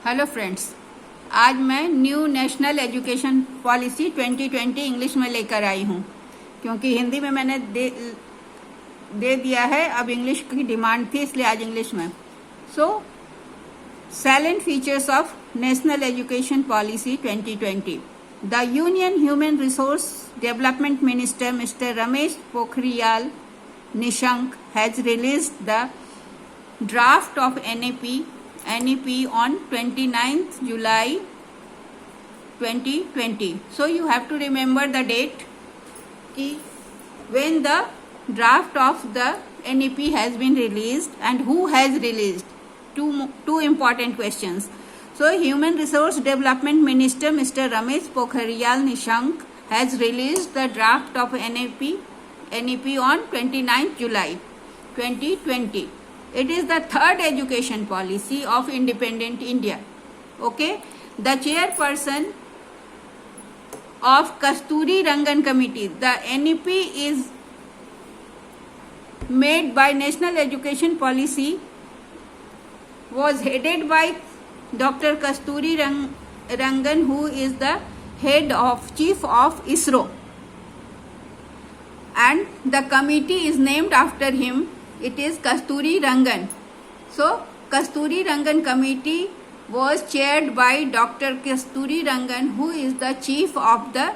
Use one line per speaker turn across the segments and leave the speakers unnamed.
Hello friends, आज मैं new national education policy 2020 English में लेकर आई हूँ, क्योंकि हिंदी में मैंने दे दिया है। अब इंग्लिश की डिमांड थी, इसलिए आज इंग्लिश में। Salient features of national education policy 2020। The union human resource development minister mister Ramesh Pokhriyal Nishank has released the draft of NEP on 29th July 2020. So you have to remember the date when the draft of the NEP has been released and who has released. Two important questions. So Human Resource Development Minister Mr. Ramesh Pokhriyal Nishank has released the draft of NEP on 29th July 2020. It is the third education policy of independent India. Okay, the chairperson of Kasturi Rangan Committee. The NEP is made by National Education Policy was headed by Dr. Kasturi Rangan, who is the chief of ISRO, and the committee is named after him. It is Kasturi Rangan. So Kasturi Rangan committee was chaired by Dr. Kasturi Rangan, who is the chief of the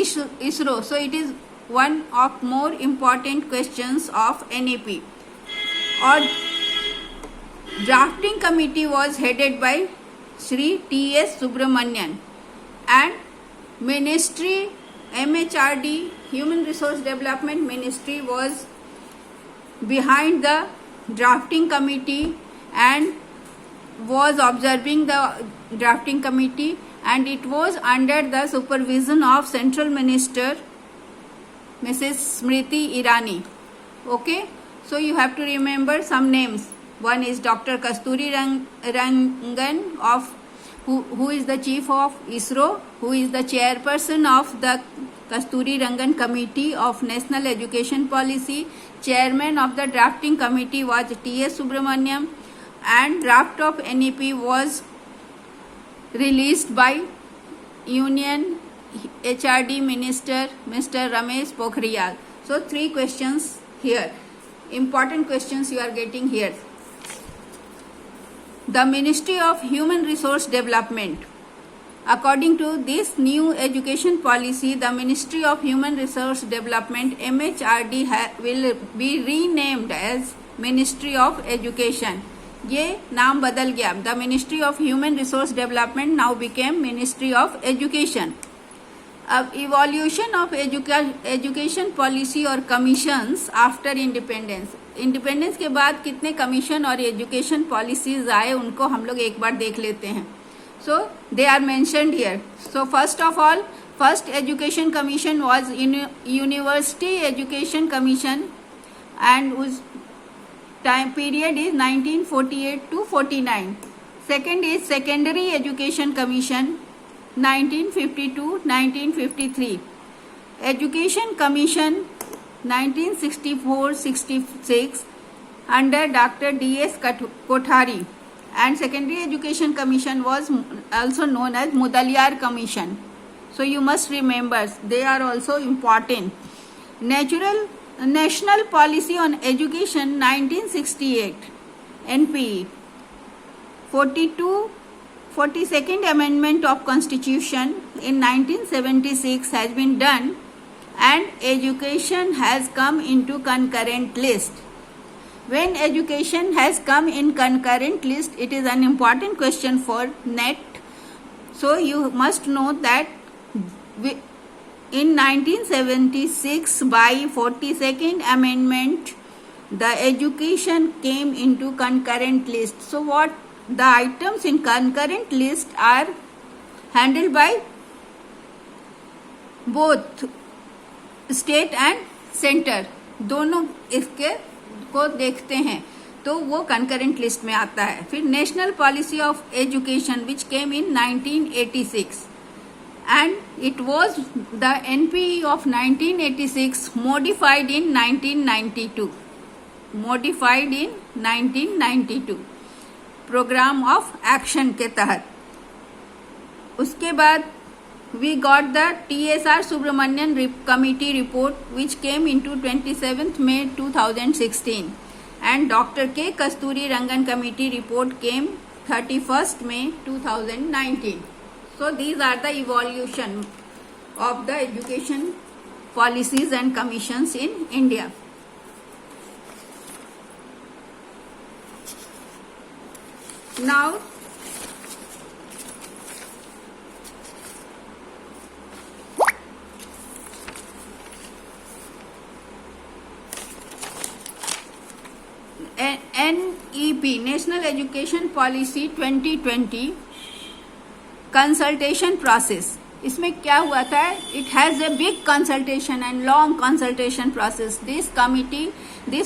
ISRO. So it is one of more important questions of NEP. Or drafting committee was headed by Shri T.S. Subramanian, and ministry MHRD, Human Resource Development Ministry, was behind the drafting committee and was observing the drafting committee, and it was under the supervision of Central Minister Mrs. Smriti Irani. Okay, so you have to remember some names. One is Dr. Kasturi Rangan, of who is the chief of ISRO, who is the chairperson of the Kasturi Rangan Committee of National Education Policy. Chairman of the drafting committee was T.S. Subramaniam, and draft of NEP was released by Union HRD Minister Mr. Ramesh Pokhriyal. So 3 questions here, important questions you are getting here. The Ministry of Human Resource Development. According to this new education policy, the Ministry of Human Resource Development MHRD will be renamed as Ministry of Education. ये नाम बदल गया. The Ministry of Human Resource Development now became Ministry of Education. अब evolution of education policy और commissions after independence. Independence के बाद कितने commission और एजुकेशन पॉलिसीज आए, उनको हम लोग एक बार देख लेते हैं. So they are mentioned here. So first of all, first education commission was University Education Commission, and whose time period is 1948 to 49. Second is Secondary Education Commission, 1952-1953. Education Commission 1964-66 under Dr. D.S. Kothari. And Secondary Education Commission was also known as Mudaliar Commission. So you must remember, they are also important. National Policy on Education 1968, NPE. 42nd Amendment of Constitution in 1976 has been done, and education has come into concurrent list. When education has come in concurrent list, it is an important question for NET. So you must know that in 1976, by 42nd Amendment, the education came into concurrent list. So what the items in concurrent list are handled by both state and center. दोनों इसके को देखते हैं तो वो concurrent list में आता है. फिर national policy of education which came in 1986, and it was the NPE of 1986 modified in 1992. Programme of action के तहत। उसके बाद we got the TSR Subramanian committee report which came into 27th May 2016 and Dr. K. Kasturi Rangan committee report came 31st May 2019. So these are the evolution of the education policies and commissions in India. Now NEP National Education Policy 2020 consultation process. इसमें क्या हुआ था? It has a big consultation and long consultation process. This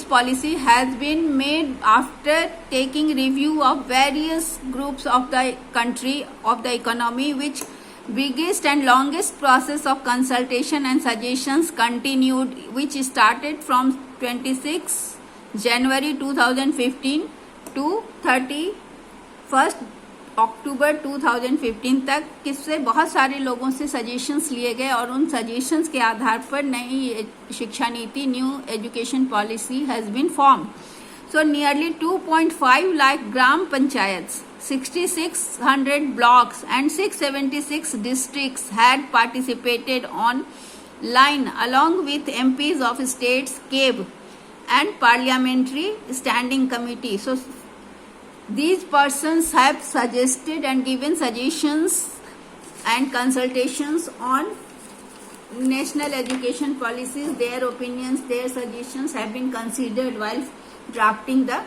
policy has been made after taking review of various groups of the country, of the economy, which biggest and longest process of consultation and suggestions continued, which started from 26 January 2015 to 31st अक्टूबर 2015 तक, किससे बहुत सारे लोगों से suggestions लिए गए और उन सजेशंस के आधार पर नई शिक्षा नीति, new education policy has been form. So nearly 2.5 lakh gram panchayats, 6600 blocks and 676 districts had participated online along with MPs of states, CAB and Parliamentary Standing Committee. So these persons have suggested and given suggestions and consultations on national education policies. Their opinions, their suggestions have been considered while drafting the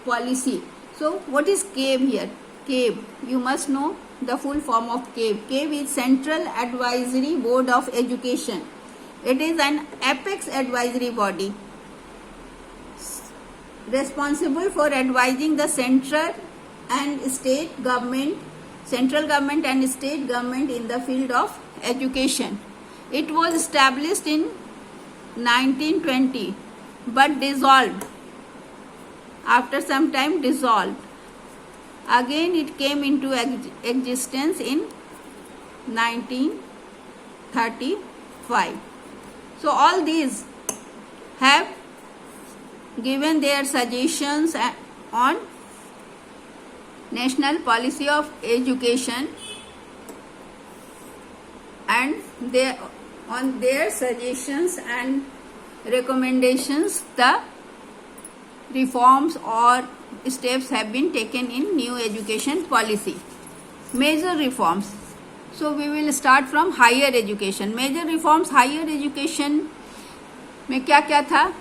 policy. So what is CAB here? CAB, you must know the full form of CAB. CAB is Central Advisory Board of Education. It is an apex advisory body responsible for advising the central and state government in the field of education. It was established in 1920 but dissolved. After some time dissolved. Again it came into existence in 1935. So all these have given their suggestions on national policy of education, and on their suggestions and recommendations the reforms or steps have been taken in new education policy. Major reforms. So we will start from higher education. Major reforms higher education में क्या क्या था?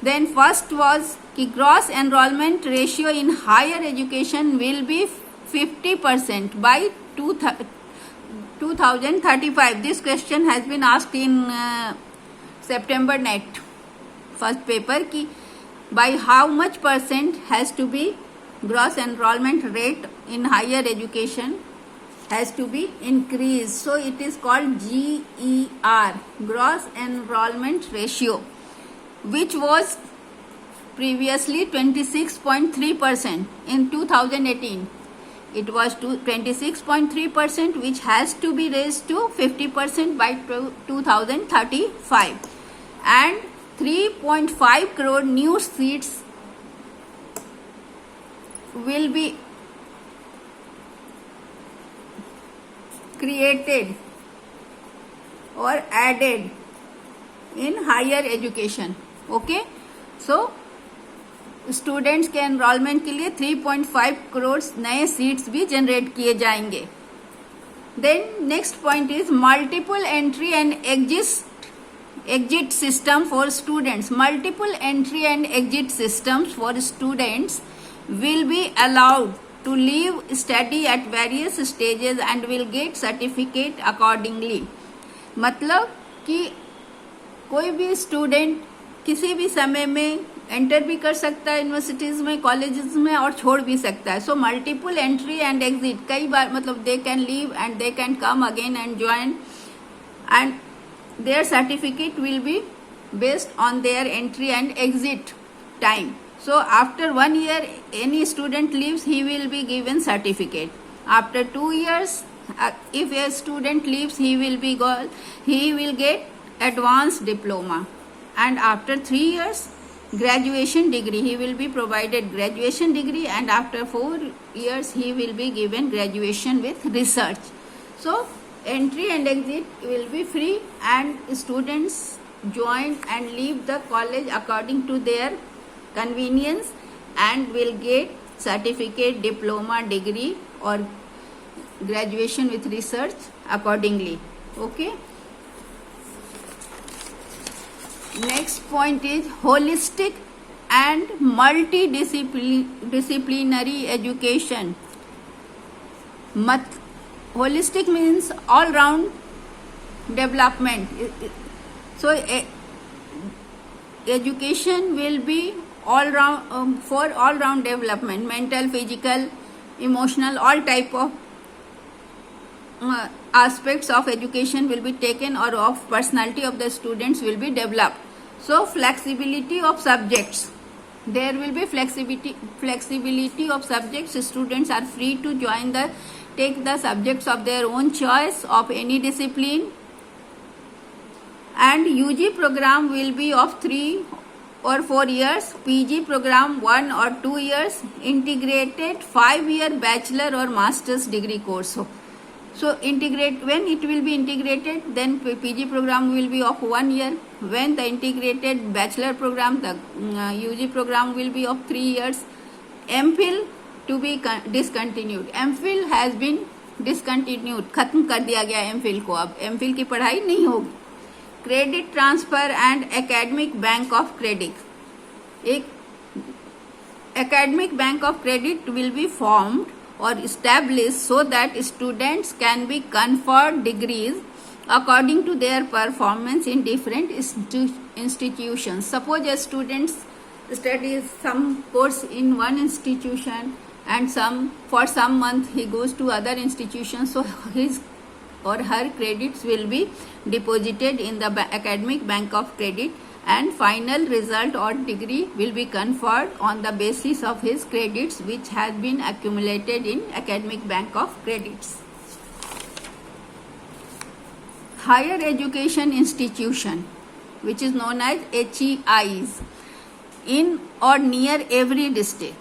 Then first was कि gross enrollment ratio in higher education will be 50% by 2035. This question has been asked in September NET first paper कि by how much percent has to be gross enrollment rate in higher education has to be increased. So it is called GER, gross enrollment ratio, which was previously 26.3% in 2018. It was 26.3%, which has to be raised to 50% by 2035. And 3.5 crore new seats will be created or added in higher education. Okay, so students के enrolment के लिए 3.5 करोड़ नए seats भी generate किए जाएंगे. Then next point is multiple entry and exit system for students. Multiple entry and exit systems for students will be allowed to leave study at various stages and will get certificate accordingly. मतलब कि कोई भी student किसी भी समय में enter भी कर सकता है यूनिवर्सिटीज में, कॉलेजेस में, और छोड़ भी सकता है. So multiple entry and exit, कई बार मतलब they can leave and they can come again and join, and their certificate will be based on their entry and exit time. So after 1 year, any student leaves, he will be given certificate. After 2 years, if a student leaves, he will get advanced diploma. And after 3 years, graduation degree, he will be provided graduation degree, and after 4 years he will be given graduation with research. So entry and exit will be free, and students join and leave the college according to their convenience and will get certificate, diploma, degree or graduation with research accordingly. Okay. Next point is holistic and multidisciplinary education. Holistic means all round development. So education will be all round for all round development, mental, physical, emotional, all type of aspects of education will be taken, or of personality of the students will be developed. So flexibility of subjects, there will be flexibility of subjects. Students are free to take the subjects of their own choice of any discipline. And UG program will be of 3 or 4 years, PG program 1 or 2 years, integrated 5-year bachelor or master's degree course. So when it will be integrated, then PG program will be of 1 year. When the integrated bachelor program, the UG program will be of 3 years. MPhil to be discontinued. MPhil has been discontinued, खत्म कर दिया गया MPhil को. अब MPhil की पढ़ाई नहीं होगी. Credit transfer and academic bank of credit. एक academic bank of credit will be formed or established so that students can be conferred degrees according to their performance in different institutions. Suppose a student studies some course in one institution and for some month he goes to other institutions, so his or her credits will be deposited in the academic bank of credit, and final result or degree will be conferred on the basis of his credits which has been accumulated in academic bank of credits. Higher education institution, which is known as HEIs, in or near every district.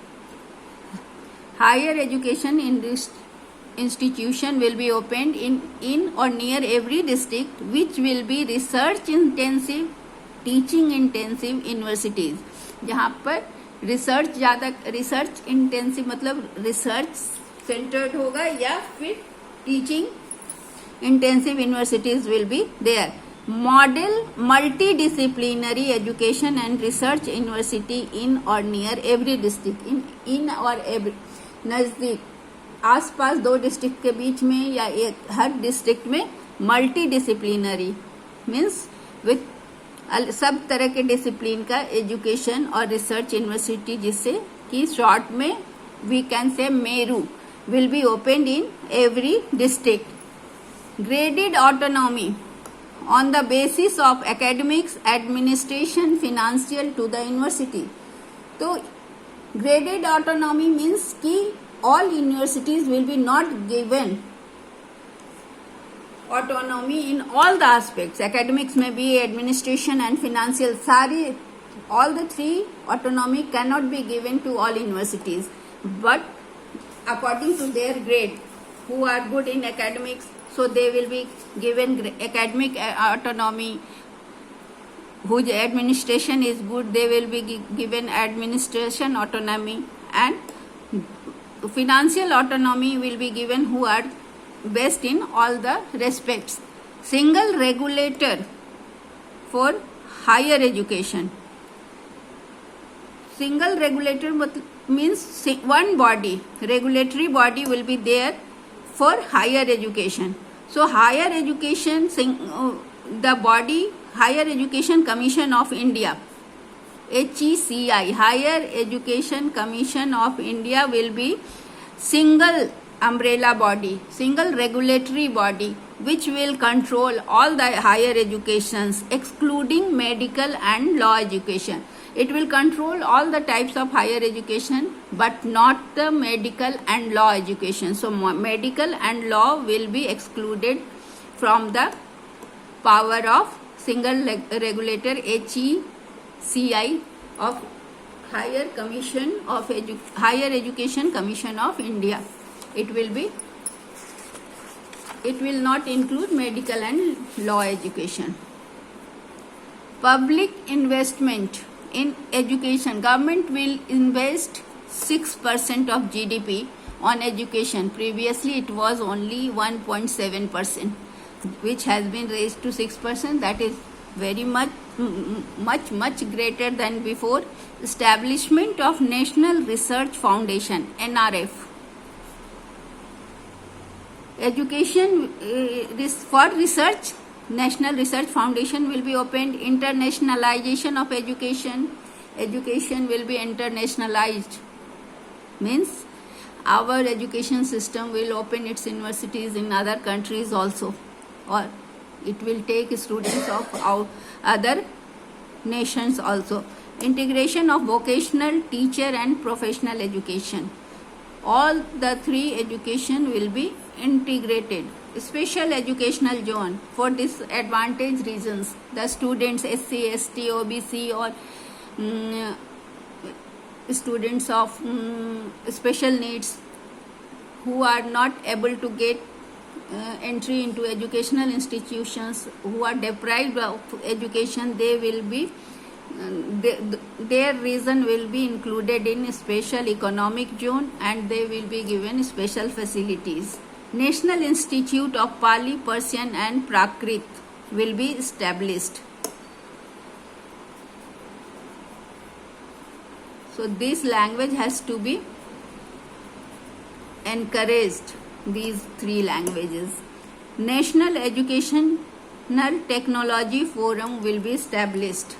Higher education in this institution will be opened in or near every district, which will be research intensive, teaching intensive universities, जहाँ पर research intensive मतलब research centred होगा, या फिर teaching intensive universities will be there. Model multidisciplinary education and research university in or near every district. इन और every नजदीक, आसपास 2 district के बीच में या हर डिस्ट्रिक्ट में मल्टी डिसिप्लिनरी मीन्स विथ सब तरह के डिसिप्लिन का एजुकेशन और रिसर्च यूनिवर्सिटी, जिससे कि शॉर्ट में we can say MERU, will be opened in every district. Graded autonomy on the basis of academics, administration, financial to the university. तो graded autonomy means कि all universities will be not given autonomy in all the aspects. Academics may be, administration and financial, all the 3 autonomy cannot be given to all universities, but according to their grade, who are good in academics, so they will be given academic autonomy. Whose administration is good, they will be given administration autonomy, and financial autonomy will be given who are best in all the respects. Single regulator for higher education. Single regulator means one body, regulatory body will be there for higher education. So higher education, the body Higher Education Commission of India, HECI, Higher Education Commission of India will be single umbrella body, single regulatory body, which will control all the higher educations excluding medical and law education. It will control all the types of higher education but not the medical and law education. So medical and law will be excluded from the power of single regulator HECI of Higher Education Commission of India. It will not include medical and law education. Public investment in education. Government will invest 6% of GDP on education. Previously it was only 1.7%, which has been raised to 6%. That is very much greater than before. Establishment of National Research Foundation, NRF. Education for research, National Research Foundation will be opened. Internationalization of education. Education will be internationalized. Means our education system will open its universities in other countries also, or it will take students of other nations also. Integration of vocational, teacher and professional education. All the three education will be integrated. Special educational zone for disadvantaged regions. The students SC, ST, OBC or students of special needs who are not able to get entry into educational institutions, who are deprived of education, they will be their reason will be included in special economic zone and they will be given special facilities. National Institute of Pali, Persian and Prakrit will be established. So this language has to be encouraged, these three languages. National Educational Technology Forum will be established.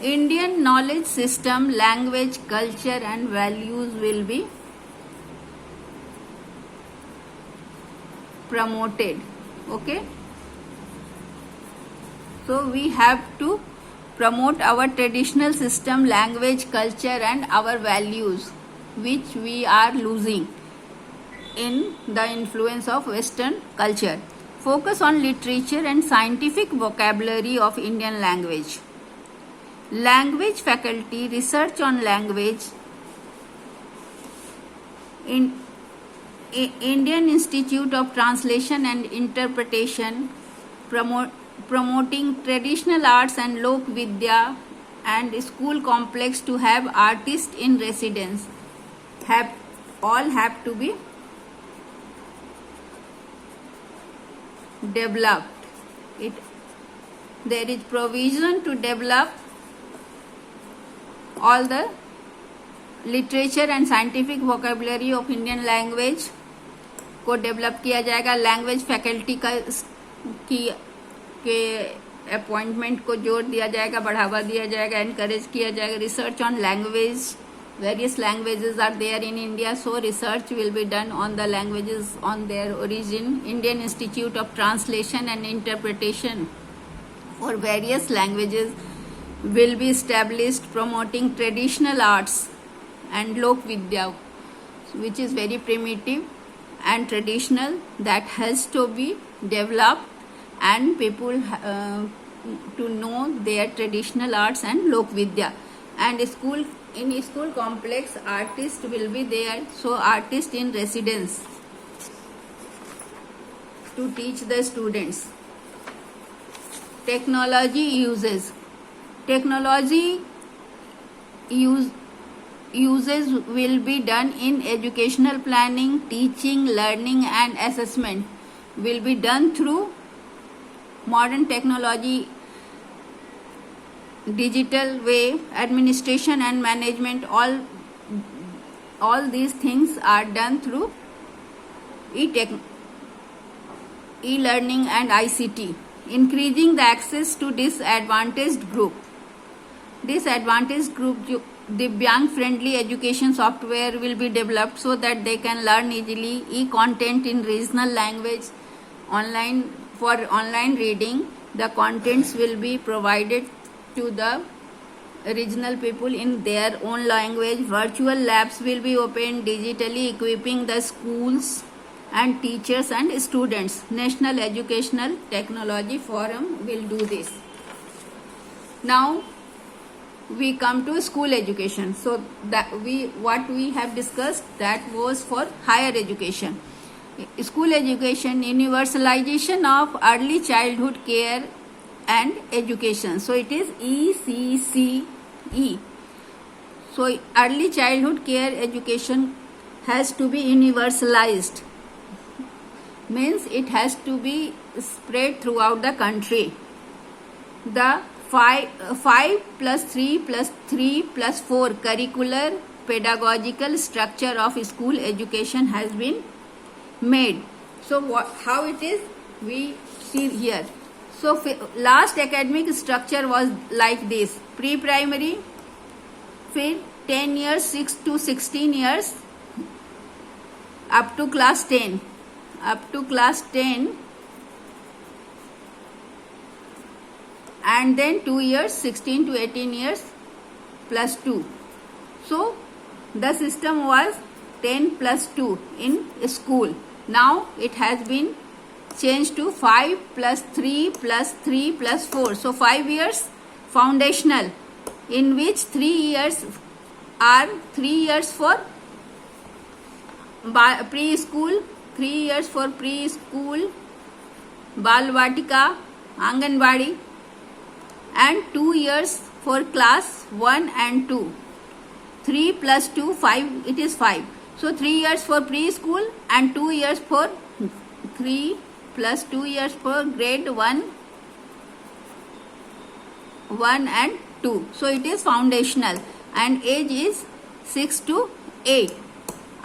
Indian knowledge system, language, culture and values will be promoted. Okay, so we have to promote our traditional system, language, culture and our values, which we are losing in the influence of Western culture. Focus on literature and scientific vocabulary of Indian language. Language faculty, research on language. In Indian Institute of Translation and Interpretation, promoting traditional arts and Lok Vidya and school complex to have artists in residence. All have to be developed. There is provision to develop all the literature and scientific vocabulary of Indian language को develop किया जाएगा. Language faculty के appointment को जोर दिया जाएगा, बढ़ावा दिया जाएगा, एनकरेज किया जाएगा. Research on language, various languages are there in India, so research will be done on the languages on their origin. Indian Institute of Translation and Interpretation for various languages will be established, promoting traditional arts and Lok Vidya, which is very primitive and traditional, that has to be developed and people to know their traditional arts and Lok Vidya. And in school complex artists will be there, so artists in residence to teach the students. Technology uses. Technology uses will be done in educational planning, teaching, learning and assessment will be done through modern technology, digital way, administration and management. All these things are done through e-learning and ICT. Increasing the access to disadvantaged group. Divyang friendly education software will be developed so that they can learn easily e-content in regional language, online reading, The contents will be provided to the regional people in their own language. Virtual labs will be opened digitally, equipping the schools and teachers and students. National Educational Technology Forum will do this. Now we come to school education. So what we have discussed, that was for higher education. School education, universalization of early childhood care and education. So it is ECCE. So early childhood care education has to be universalized, means it has to be spread throughout the country. The 5 plus 3 plus 3 plus 4 curricular pedagogical structure of school education has been made. So how it is, we see here. So last academic structure was like this: pre-primary, फिर 10 years 6 to 16 years up to class 10, and then 2 years 16 to 18 years plus 2. So the system was 10 plus 2 in school. Now it has been changed to 5 plus 3 plus 3 plus 4. So 5 years foundational, in which 3 years are 3 years for preschool, 3 years for preschool, Balvatika, Anganwadi, and 2 years for class 1 and 2. 3 plus 2, 5, it is 5. So 3 years for preschool and 2 years for 3 plus 2 years for grade 1 and 2. So it is foundational, and age is 6 to 8.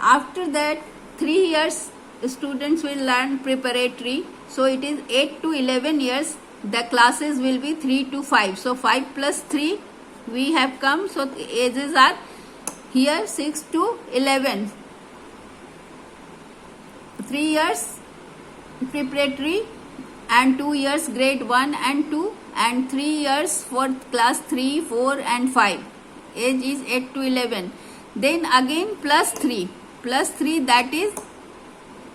After that 3 years students will learn preparatory. So it is 8 to 11 years. The classes will be 3 to 5. So 5 plus 3 we have come. So ages are here 6 to 11. 3 years preparatory and 2 years grade 1 and 2, and 3 years for class 3, 4 and 5. Age is 8 to 11. Then again plus 3, that is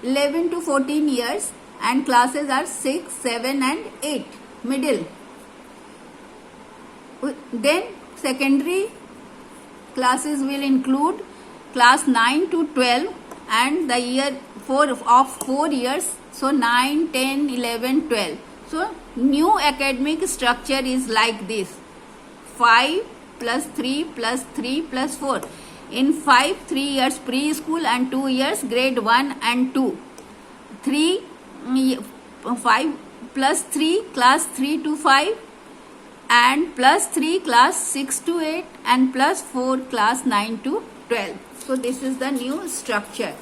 11 to 14 years, and classes are 6, 7 and 8, middle. Then secondary classes will include class 9 to 12 and the year 4 years. So 9, 10, 11, 12. So new academic structure is like this: 5 plus 3 plus 3 plus 4. In 5, 3 years preschool and 2 years grade 1 and 2. 5 plus 3 class 3 to 5, and plus 3 class 6 to 8, and plus 4 class 9 to 12. So this is the new structure.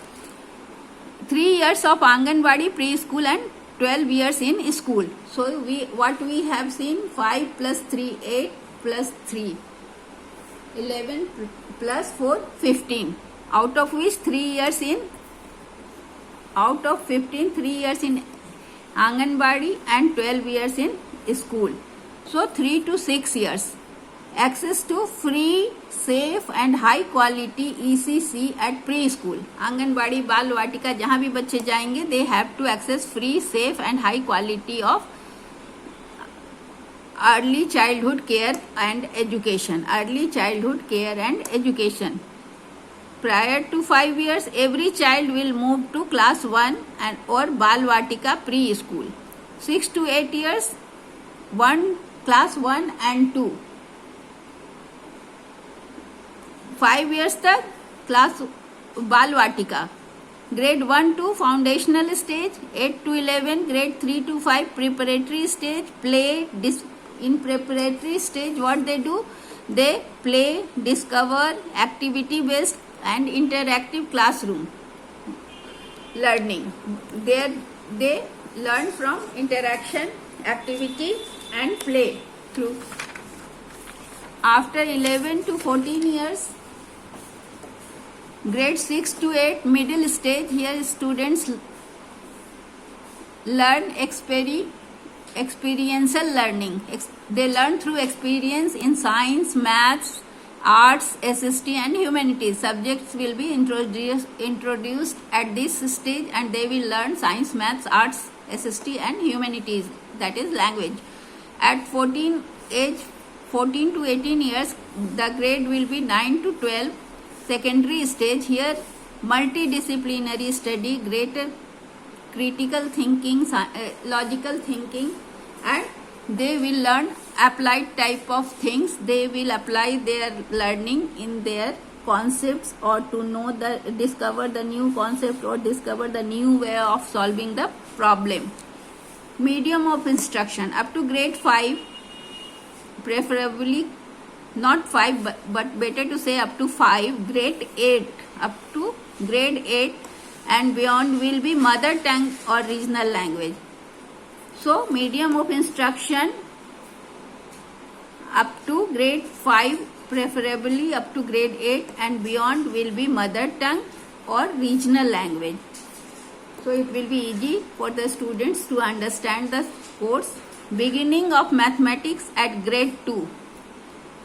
3 years of Anganwadi, preschool, and 12 years in school. So what we have seen: 5 plus 3, 8 plus 3, 11 plus 4, 15. Out of which 3 years in, out of 15, 3 years in Anganwadi and 12 years in school. So 3 to 6 years. Access to free, safe and high quality ECC at preschool. Anganwadi बाल वाटिका जहाँ भी बच्चे जाएंगे, they have to access free, safe and high quality of early childhood care and education. Early childhood care and education. Prior to 5 years, every child will move to class 1 and or Bal Vatika preschool. 6 to 8 years, class 1 and 2. 5 years तक class Bal Vatika. Grade 1 to foundational stage, 8 to 11, grade 3 to 5 preparatory stage, play. In preparatory stage, what they do? They play, discover, activity based and interactive classroom learning. There they learn from interaction, activity and play through. After 11 to 14 years, grade 6 to 8 middle stage, here students learn experiential learning. They learn through experience in science, maths, arts, SST and humanities. Subjects will be introduced at this stage, and they will learn science, maths, arts, SST and humanities, that is language. At 14 to 18 years, the grade will be 9 to 12. Secondary stage, here multidisciplinary study, greater critical thinking, logical thinking, and they will learn applied type of things. They will apply their learning in their concepts, or to know discover the new concept, or discover the new way of solving the problem. Medium of instruction, up to grade 5, preferably not 5 but better to say up to 5. Grade 8, up to grade 8 and beyond will be mother tongue or regional language. So medium of instruction up to grade 5, preferably up to grade 8 and beyond will be mother tongue or regional language. So it will be easy for the students to understand the course. Beginning of mathematics at grade 2.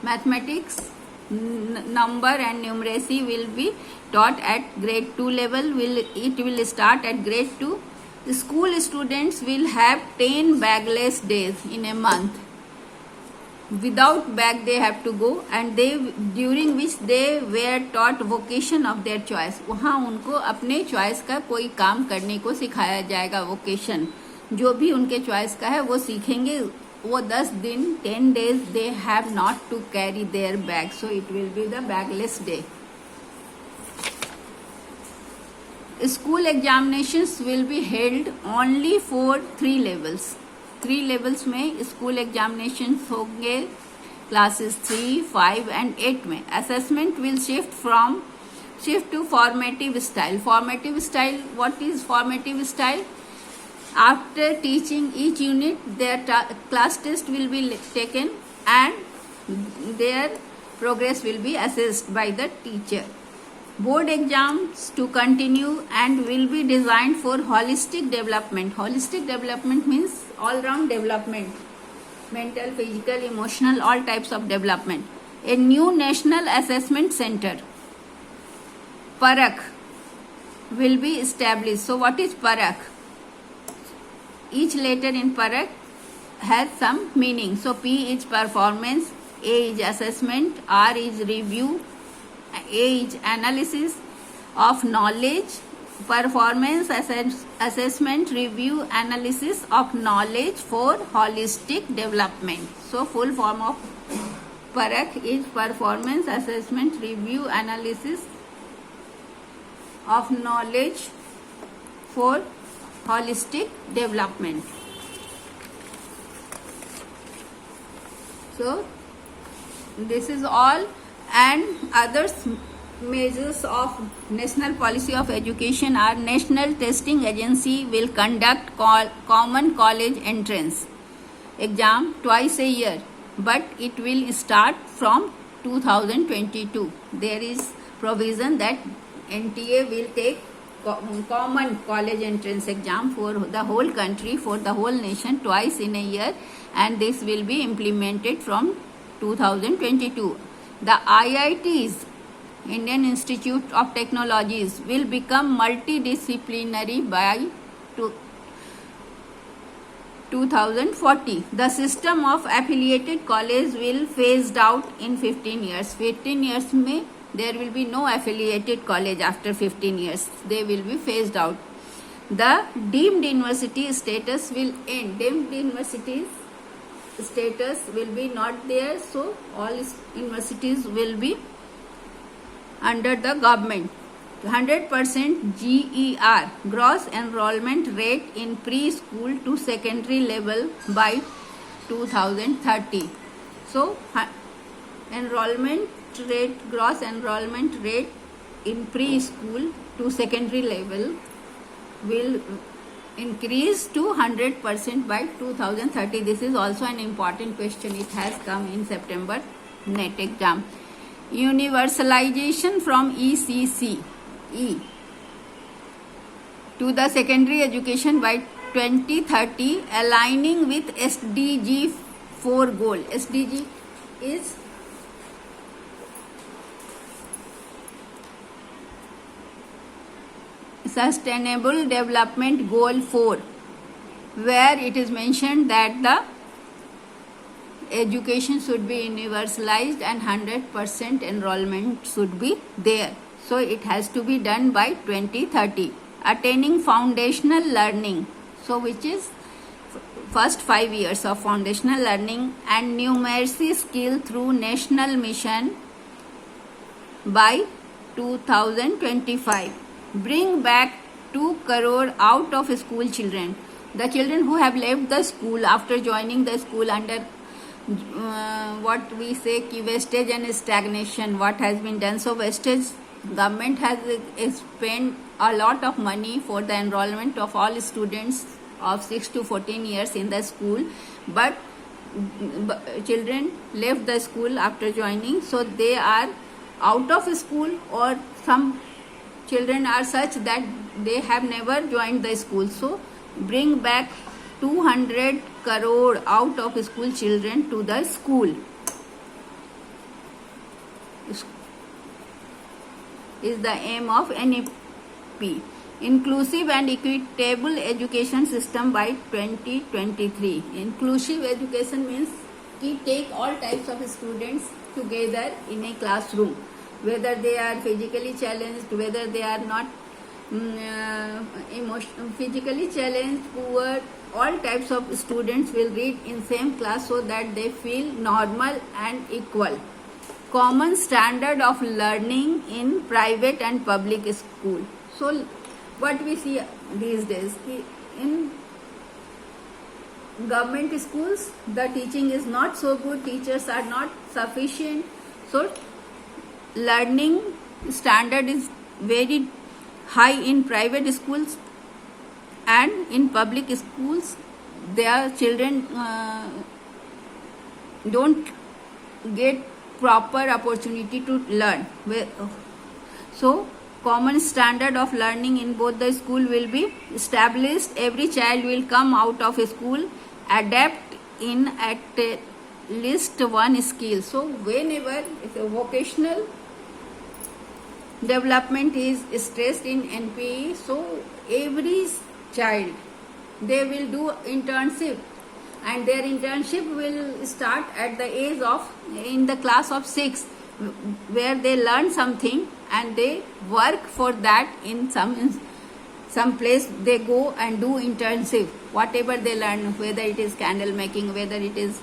Mathematics, number and numeracy will be taught at grade 2 level. It will start at grade 2. The school students will have 10 bagless days in a month. Without bag they have to go, and during which they were taught vocation of their choice. वहाँ उनको अपने choice का कोई काम करने को सिखाया जाएगा. वोकेशन जो भी उनके चॉइस का है वो सीखेंगे. वो 10 दिन 10 days they have not to carry their bag, so it will be the bagless day. School examinations will be held only for 3 levels. 3 levels में स्कूल एग्जामिनेशन होंगे, क्लासेस 3, 5 and 8 में. Assessment will shift to formative style. Formative style, what is formative style? After teaching each unit, their class test will be taken and their progress will be assessed by the teacher. Board exams to continue and will be designed for holistic development. Holistic development means all-round development, mental, physical, emotional, all types of development. A new national assessment center, Parakh, will be established. So what is Parakh? Each letter in Parakh has some meaning. So P is performance, A is assessment, R is review, A is analysis of knowledge, performance, assessment, review, analysis of knowledge for holistic development. So full form of Parakh is performance, assessment, review, analysis of knowledge for holistic development. So this is all, and others measures of national policy of education are: National Testing Agency will conduct common college entrance exam twice a year, but it will start from 2022. There is provision that NTA will take common college entrance exam for the whole country, for the whole nation, twice in a year, and this will be implemented from 2022. The IITs, Indian Institute of Technologies, will become multidisciplinary by 2040. The system of affiliated college will phased out in 15 years. 15 years में there will be no affiliated college after 15 years. They will be phased out. The deemed university status will end. Deemed universities status will be not there, so all universities will be under the government. 100% GER, gross enrollment rate in preschool to secondary level by 2030. So enrollment rate, gross enrollment rate in preschool to secondary level will increase to 100% by 2030. This is also an important question. It has come in September NET exam. Universalization from ECC to the secondary education by 2030 aligning with SDG 4 goal. SDG is Sustainable Development Goal 4, where it is mentioned that the education should be universalized and 100% enrollment should be there. So it has to be done by 2030. Attaining foundational learning, so which is first 5 years of foundational learning and numeracy skill through national mission by 2025. Bring back 2 crore out of school children. The children who have left the school after joining the school under what we say ki wastage and stagnation, what has been done. So wastage, government has spent a lot of money for the enrollment of all students of 6 to 14 years in the school, but children left the school after joining, so they are out of school, or some children are such that they have never joined the school. So bring back 200 crore out of school children to the school is the aim of NEP. Inclusive and equitable education system by 2023. Inclusive education means कि take all types of students together in a classroom, whether they are physically challenged, whether they are not physically challenged, poor, all types of students will read in same class so that they feel normal and equal. Common standard of learning in private and public school. So what we see these days, in government schools the teaching is not so good, teachers are not sufficient, so learning standard is very high in private schools, and in public schools their children don't get proper opportunity to learn. So common standard of learning in both the school will be established. Every child will come out of school adept in at least one skill. So whenever vocational development is stressed in NPE, so every child, they will do internship, and their internship will start at the age of in the class of 6, where they learn something and they work for that in some place. They go and do internship, whatever they learn, whether it is candle making, whether it is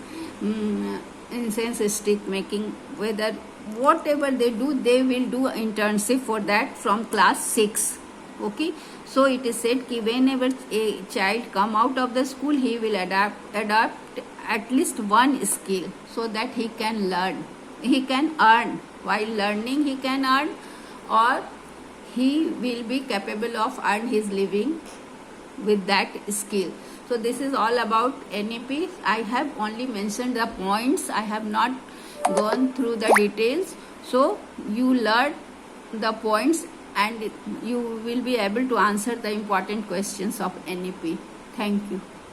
incense stick making, whether whatever they do, they will do internship for that from class 6. Okay, so it is said कि whenever a child come out of the school, he will adapt at least one skill so that he can learn, he can earn. While learning he can earn, or he will be capable of earn his living with that skill. So this is all about NEP. I have only mentioned the points, I have not gone through the details. So you learn the points and you will be able to answer the important questions of NEP. Thank you.